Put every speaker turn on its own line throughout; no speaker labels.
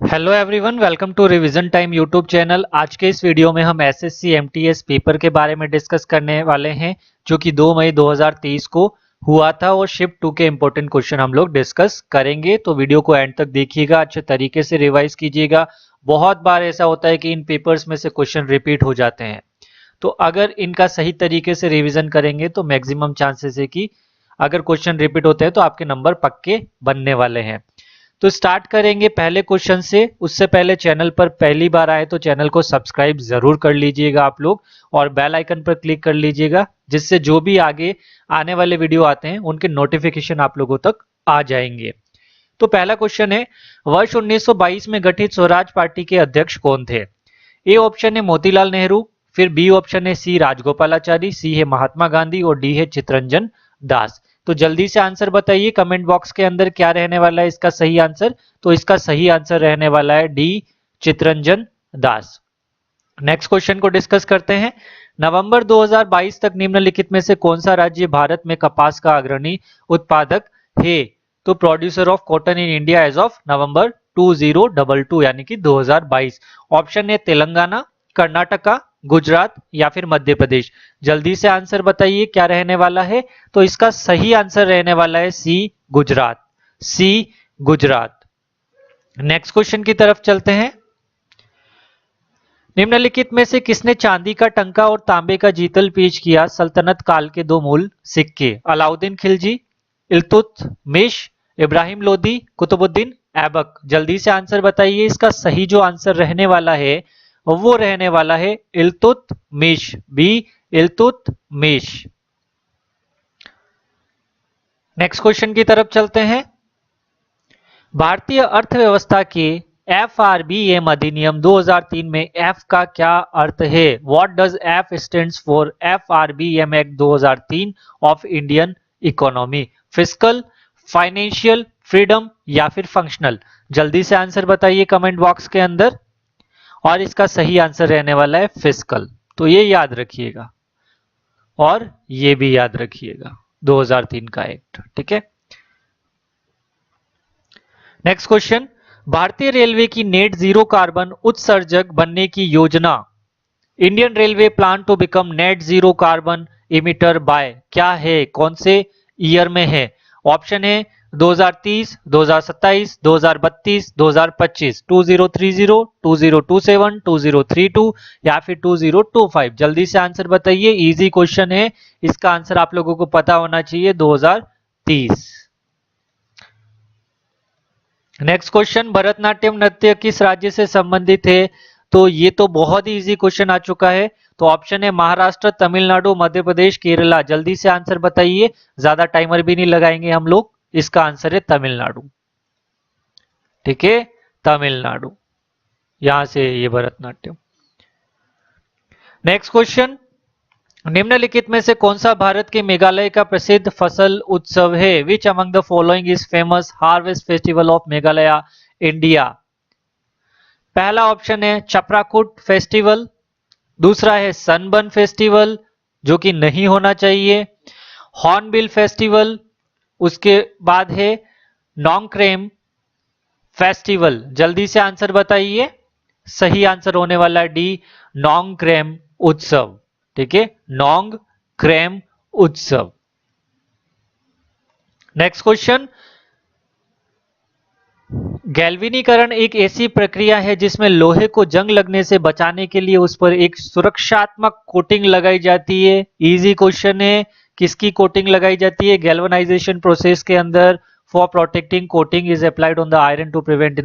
Hello everyone, welcome to revision time YouTube channel. आज के इस वीडियो में हम एसएससी एमटीएस पेपर के बारे में डिस्कस करने वाले हैं, जो कि 2 मई 2023 को हुआ था और शिफ्ट 2 के इंपॉर्टेंट क्वेश्चन हम लोग डिस्कस करेंगे। तो वीडियो को एंड तक देखिएगा, अच्छे तरीके से रिवाइज कीजिएगा। बहुत बार ऐसा होता है कि इन पेपर्स में से क्वेश्चन रिपीट हो जाते हैं, तो अगर इनका सही तरीके से रिविजन करेंगे तो मैक्सिमम चांसेस है कि अगर क्वेश्चन रिपीट होते हैं तो आपके नंबर पक्के बनने वाले हैं। तो स्टार्ट करेंगे पहले क्वेश्चन से। उससे पहले चैनल पर पहली बार आए तो चैनल को सब्सक्राइब जरूर कर लीजिएगा आप लोग, और बेल आइकन पर क्लिक कर लीजिएगा, जिससे जो भी आगे आने वाले वीडियो आते हैं उनके नोटिफिकेशन आप लोगों तक आ जाएंगे। तो पहला क्वेश्चन है, वर्ष 1922 में गठित स्वराज पार्टी के अध्यक्ष कौन थे? ए ऑप्शन है मोतीलाल नेहरू, फिर बी ऑप्शन है सी राजगोपालाचारी, सी है महात्मा गांधी और डी है चित्तरंजन दास। तो जल्दी से आंसर बताइए कमेंट बॉक्स के अंदर, क्या रहने वाला है इसका सही आंसर। तो इसका सही आंसर रहने वाला है D, Chittaranjan Das. Next question को डिस्कस करते हैं। नवंबर 2022 तक निम्नलिखित में से कौन सा राज्य भारत में कपास का अग्रणी उत्पादक है? तो producer of cotton in India as of November 2022 यानी कि 2022। ऑप्शन है तेलंगाना, कर्नाटका, गुजरात या फिर मध्य प्रदेश। जल्दी से आंसर बताइए क्या रहने वाला है। तो इसका सही आंसर रहने वाला है सी, गुजरात। सी, गुजरात। नेक्स्ट क्वेश्चन की तरफ चलते हैं। निम्नलिखित में से किसने चांदी का टंका और तांबे का जीतल पेश किया सल्तनत काल के दो मूल सिक्के? अलाउद्दीन खिलजी, इल्तुतमिश, इब्राहिम लोदी, कुतुबुद्दीन ऐबक। जल्दी से आंसर बताइए। इसका सही जो आंसर रहने वाला है वो रहने वाला है Iltutmish, B, Iltutmish. Next question की तरफ चलते हैं। भारतीय अर्थव्यवस्था के एफआरबीएम अधिनियम 2003 में एफ का क्या अर्थ है? What does F stands for? FRBM act 2003 of Indian economy. Fiscal, financial freedom या फिर फंक्शनल? जल्दी से आंसर बताइए कमेंट बॉक्स के अंदर, और इसका सही आंसर रहने वाला है फिस्कल। तो ये याद रखिएगा और ये भी याद रखिएगा, 2003 का एक्ट। ठीक है। नेक्स्ट क्वेश्चन, भारतीय रेलवे की नेट जीरो कार्बन उत्सर्जक बनने की योजना। Indian railway plan to become net zero carbon emitter by, क्या है, कौन से ईयर में है? ऑप्शन है 2030, 2027, 2032, 2025, 2030, 2027, 2032 या फिर 2025। जल्दी से आंसर बताइए, इजी क्वेश्चन है, इसका आंसर आप लोगों को पता होना चाहिए, 2030। नेक्स्ट क्वेश्चन, भरतनाट्यम नृत्य किस राज्य से संबंधित है? तो ये तो बहुत ही इजी क्वेश्चन आ चुका है। तो ऑप्शन है महाराष्ट्र, तमिलनाडु, मध्य प्रदेश, केरला। जल्दी से आंसर बताइए, ज्यादा टाइमर भी नहीं लगाएंगे हम लोग। इसका आंसर है तमिलनाडु। ठीक है, तमिलनाडु, यहां से ये भरतनाट्यम। नेक्स्ट क्वेश्चन, निम्नलिखित में से कौन सा भारत के मेघालय का प्रसिद्ध फसल उत्सव है? Which among the following is famous harvest festival of Meghalaya India? पहला ऑप्शन है चपराकुट फेस्टिवल, दूसरा है सनबर्न फेस्टिवल, जो कि नहीं होना चाहिए, हॉर्नबिल फेस्टिवल, उसके बाद है नोंगक्रेम फेस्टिवल। जल्दी से आंसर बताइए। सही आंसर होने वाला है डी, नोंगक्रेम उत्सव। ठीक है, नोंगक्रेम उत्सव। नेक्स्ट क्वेश्चन, गैल्वेनीकरण एक ऐसी प्रक्रिया है जिसमें लोहे को जंग लगने से बचाने के लिए उस पर एक सुरक्षात्मक कोटिंग लगाई जाती है। इजी क्वेश्चन है, किसकी कोटिंग लगाई जाती है? गैल्वेनाइजेशन प्रोसेस के अंदर for protecting coating is applied on the iron to prevent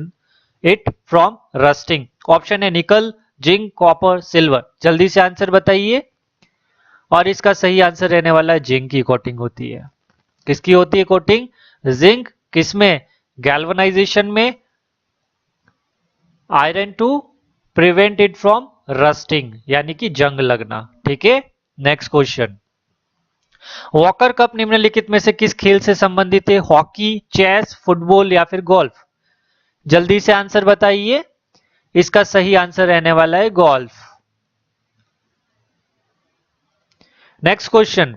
it from rusting. Option है निकल, जिंक, कॉपर, सिल्वर। जल्दी से आंसर बताइए, और इसका सही आंसर रहने वाला है जिंक की कोटिंग होती है। किसकी होती है कोटिंग? जिंक। किसमें? गैल्वेनाइजेशन में, iron to prevent it from rusting, यानी कि जंग लगना। ठीक है। नेक्स्ट क्वेश्चन, वॉकर कप निम्नलिखित में से किस खेल से संबंधित है? हॉकी, चेस, फुटबॉल या फिर गोल्फ? जल्दी से आंसर बताइए। इसका सही आंसर रहने वाला है गोल्फ। नेक्स्ट क्वेश्चन,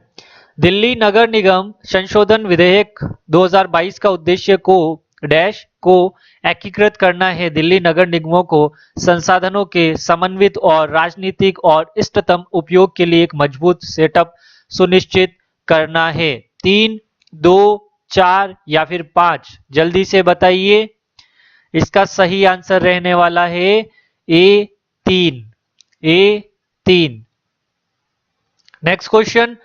दिल्ली नगर निगम संशोधन विधेयक 2022 का उद्देश्य को डैश को एकीकृत करना है। दिल्ली नगर निगमों को संसाधनों के समन्वित और राजनीतिक और इष्टतम उपयोग के लिए एक मजबूत सेटअप सुनिश्चित करना है। 3, 2, 4 या फिर 5, जल्दी से बताइए। इसका सही आंसर रहने वाला है ए 3। ए 3। नेक्स्ट क्वेश्चन,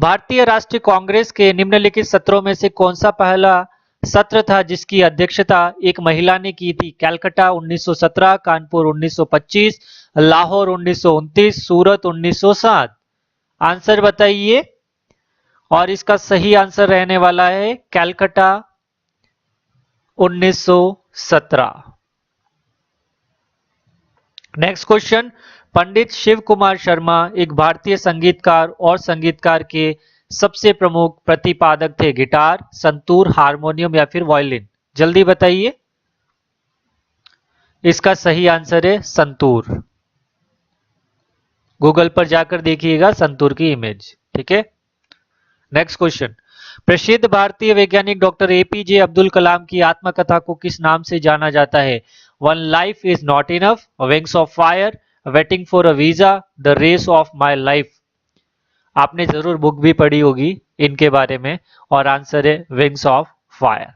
भारतीय राष्ट्रीय कांग्रेस के निम्नलिखित सत्रों में से कौन सा पहला सत्र था जिसकी अध्यक्षता एक महिला ने की थी? कलकत्ता 1917, कानपुर 1925, लाहौर 1929, सूरत 1907। आंसर बताइए। और इसका सही आंसर रहने वाला है कलकत्ता 1917। नेक्स्ट क्वेश्चन, पंडित शिव कुमार शर्मा एक भारतीय संगीतकार और संगीतकार के सबसे प्रमुख प्रतिपादक थे। गिटार, संतूर, हारमोनियम या फिर वायलिन? जल्दी बताइए। इसका सही आंसर है संतूर। गूगल पर जाकर देखिएगा संतूर की इमेज। ठीक है। नेक्स्ट क्वेश्चन, प्रसिद्ध भारतीय वैज्ञानिक डॉक्टर एपीजे अब्दुल कलाम की आत्मकथा को किस नाम से जाना जाता है? One life is not enough, wings of fire, waiting for a visa, the race of my life. आपने जरूर बुक भी पढ़ी होगी इनके बारे में और आंसर है wings of fire.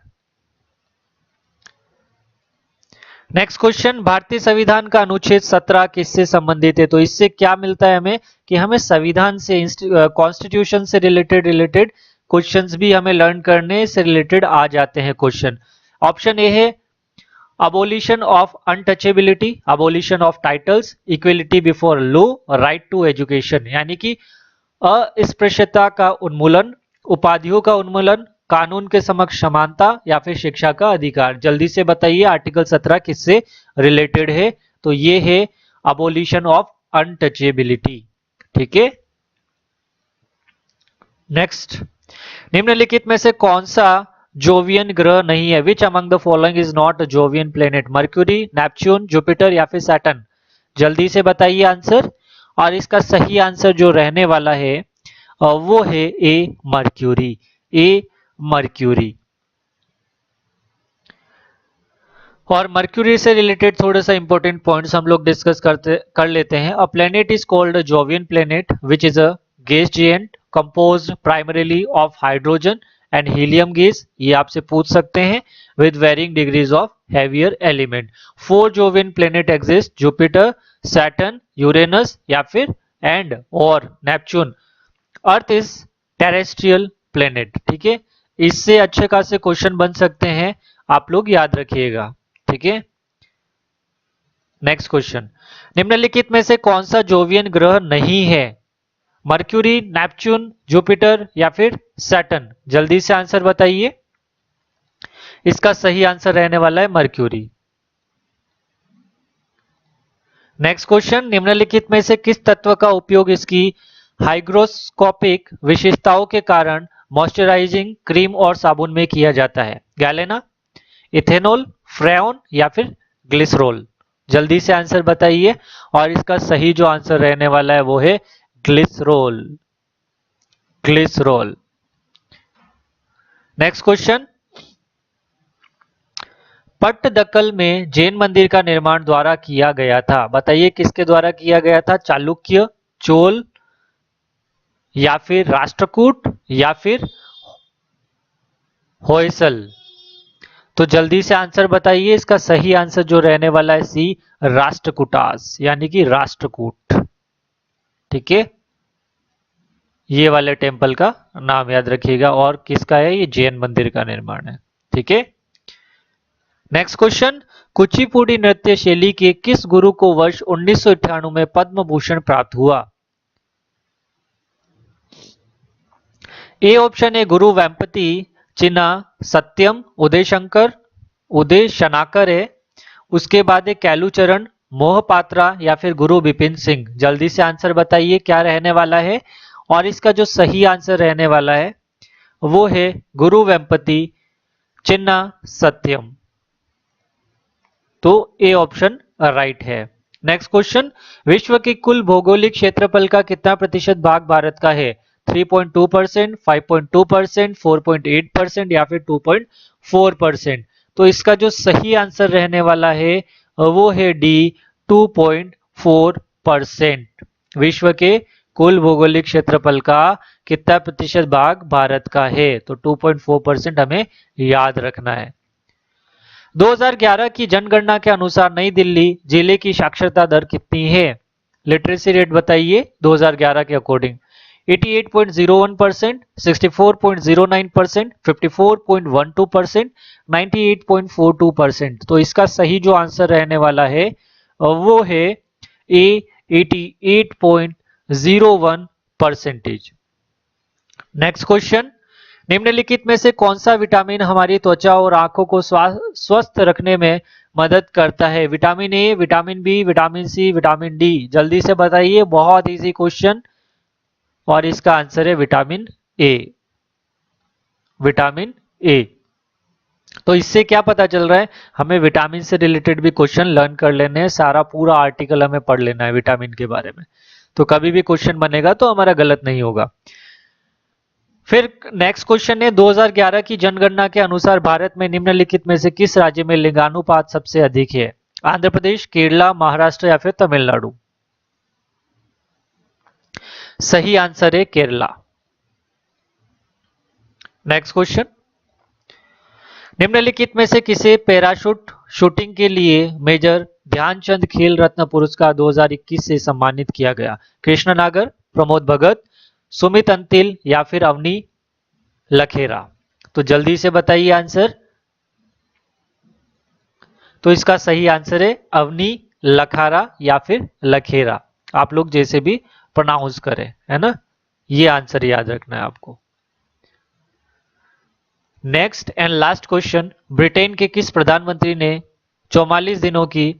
Next question, भारतीय संविधान का अनुच्छेद 17 किससे संबंधित है? तो इससे क्या मिलता है हमें कि हमें संविधान से कॉन्स्टिट्यूशन से रिलेटेड क्वेश्चंस भी हमें लर्न करने से रिलेटेड आ जाते हैं क्वेश्चन। ऑप्शन ए है abolition of untouchability, abolition of titles, equality before law, right to education. यानी कि अस्पृश्यता का उन्मूलन, उपाधियों का उन्मूलन, कानून के समक्ष समानता या फिर शिक्षा का अधिकार। जल्दी से बताइए आर्टिकल 17 किससे रिलेटेड है? तो ये है अबोलिशन ऑफ अनटचेबिलिटी। ठीक है। नेक्स्ट, निम्नलिखित में से कौन सा जोवियन ग्रह नहीं है? Which among the following is not a Jovian planet? Mercury, Neptune, Jupiter या फिर सैटर्न? जल्दी से बताइए आंसर। और इसका सही आंसर जो रहने वाला है वो है ए मर्क्यूरी। ए मर्क्यूरी। और मर्क्यूरी से रिलेटेड थोड़ा सा इंपॉर्टेंट पॉइंट्स हम लोग डिस्कस कर लेते हैं। A planet is called a Jovian planet which is a gas giant composed primarily of hydrogen and helium gas. ये आपसे पूछ सकते हैं with varying degrees of heavier element. 4 Jovian planet exist, Jupiter, Saturn, Uranus या फिर and और Neptune. Earth is terrestrial planet. ठीक है। इससे अच्छे खासे क्वेश्चन बन सकते हैं, आप लोग याद रखिएगा। ठीक है। नेक्स्ट क्वेश्चन, निम्नलिखित में से कौन सा जोवियन ग्रह नहीं है? मर्क्यूरी, नेपच्यून, जुपिटर या फिर सैटर्न? जल्दी से आंसर बताइए। इसका सही आंसर रहने वाला है मर्क्यूरी। नेक्स्ट क्वेश्चन, निम्नलिखित में से किस तत्व का उपयोग इसकी हाइग्रोस्कोपिक विशेषताओं के कारण मॉइस्चराइजिंग क्रीम और साबुन में किया जाता है? गैलेना, इथेनॉल, फ्रेओन या फिर ग्लिसरॉल? जल्दी से आंसर बताइए। और इसका सही जो आंसर रहने वाला है वो है glycerol. Glycerol. Next question, Pattadakal में जैन मंदिर का निर्माण द्वारा किया गया था? बताइए किसके द्वारा किया गया था? चालुक्य, चोल या फिर राष्ट्रकूट या फिर होयसल? तो जल्दी से आंसर बताइए। इसका सही आंसर जो रहने वाला है सी राष्ट्रकूटास, यानी कि राष्ट्रकूट। ठीक है। ये वाले टेम्पल का नाम याद रखिएगा। और किसका है? ये जैन मंदिर का निर्माण है। ठीक है। नेक्स्ट क्वेश्चन, कुचिपुड़ी नृत्य शैली के किस गुरु को वर्ष 1998 में पद्म भूषण प्राप्त हुआ? ए ऑप्शन है गुरु वेम्पति चिन्ना सत्यम, उदय शंकर, उदय शनाकर है। उसके बाद है कैलूचरण, मोहपात्रा या फिर गुरु विपिन सिंह? जल्दी से आंसर बताइए क्या रहने वाला है। और इसका जो सही आंसर रहने वाला है वो है गुरु वेम्पति चिन्ना सत्यम। तो ए ऑप्शन राइट है। नेक्स्ट क्वेश्चन, विश्व के कुल भौगोलिक क्षेत्रफल का कितना प्रतिशत भाग भारत का है? 3.2%, 5.2%, 4.8% या फिर 2.4%? तो इसका जो सही आंसर रहने वाला है वो है डी 2.4%। विश्व के कुल भौगोलिक क्षेत्रफल का कितना प्रतिशत भाग भारत का है, तो 2.4% हमें याद रखना है। 2011 की जनगणना के अनुसार नई दिल्ली जिले की साक्षरता दर कितनी है? लिटरेसी रेट बताइए 2011 के अकॉर्डिंग। 88.01%, 64.09%, 54.12%, 98.42%। तो इसका सही जो आंसर रहने वाला है वो है ए 88.01%। नेक्स्ट क्वेश्चन, निम्नलिखित में से कौन सा विटामिन हमारी त्वचा और आंखों को स्वस्थ रखने में मदद करता है? Vitamin A, vitamin B, vitamin C, vitamin D. जल्दी से बताइए, बहुत इजी क्वेश्चन, और इसका आंसर है विटामिन ए। Vitamin A. तो इससे क्या पता चल रहा है, हमें विटामिन से रिलेटेड भी क्वेश्चन लर्न कर लेने हैं, सारा पूरा आर्टिकल हमें पढ़ लेना है विटामिन के बारे में, तो कभी भी क्वेश्चन बनेगा तो हमारा गलत नहीं होगा। फिर नेक्स्ट क्वेश्चन है, 2011 की जनगणना के अनुसार भारत में निम्नलिखित में से किस राज्य में लिंगानुपात सबसे अधिक है? आंध्र प्रदेश, केरला, महाराष्ट्र या फिर तमिलनाडु। सही आंसर है केरला। नेक्स्ट क्वेश्चन, निम्नलिखित में से किसे पैराशूट शूटिंग के लिए मेजर ध्यानचंद खेल रत्न पुरस्कार 2021 से सम्मानित किया गया? कृष्ण नागर, प्रमोद भगत, सुमित अंतिल या फिर अवनी लखेरा। तो जल्दी से बताइए आंसर। तो इसका सही आंसर है अवनी लखारा या फिर लखेरा, आप लोग जैसे भी प्रोनाउंस करें, है ना, ये आंसर याद रखना है आपको। Next and last question, Britain के किस प्रधानमंत्री ने 44 दिनों की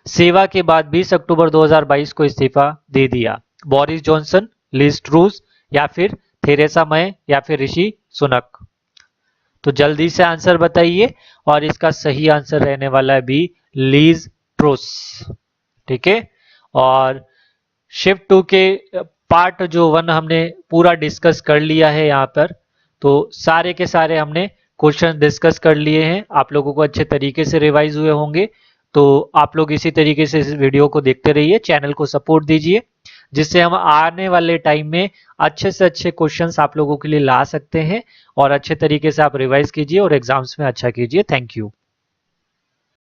सेवा के बाद 20 अक्टूबर 2022 को इस्तीफा दे दिया? बोरिस जॉनसन, लिज ट्रूस या फिर थेरेसा मई या फिर ऋषि सुनक। तो जल्दी से आंसर बताइए, और इसका सही आंसर रहने वाला है बी, लीज ट्रूस। ठीक है, और शिफ्ट 2 के पार्ट जो 1 हमने पूरा डिस्कस कर लिया है यहाँ पर, तो सारे के सारे हमने क्वेश्चन डिस्कस कर लिए हैं, आप लोगों को अच्छे तरीके से रिवाइज हुए होंगे। तो आप लोग इसी तरीके से इस वीडियो को देखते रहिए, चैनल को सपोर्ट दीजिए, जिससे हम आने वाले टाइम में अच्छे से अच्छे क्वेश्चंस आप लोगों के लिए ला सकते हैं, और अच्छे तरीके से आप रिवाइज कीजिए और एग्जाम्स में अच्छा कीजिए। Thank you.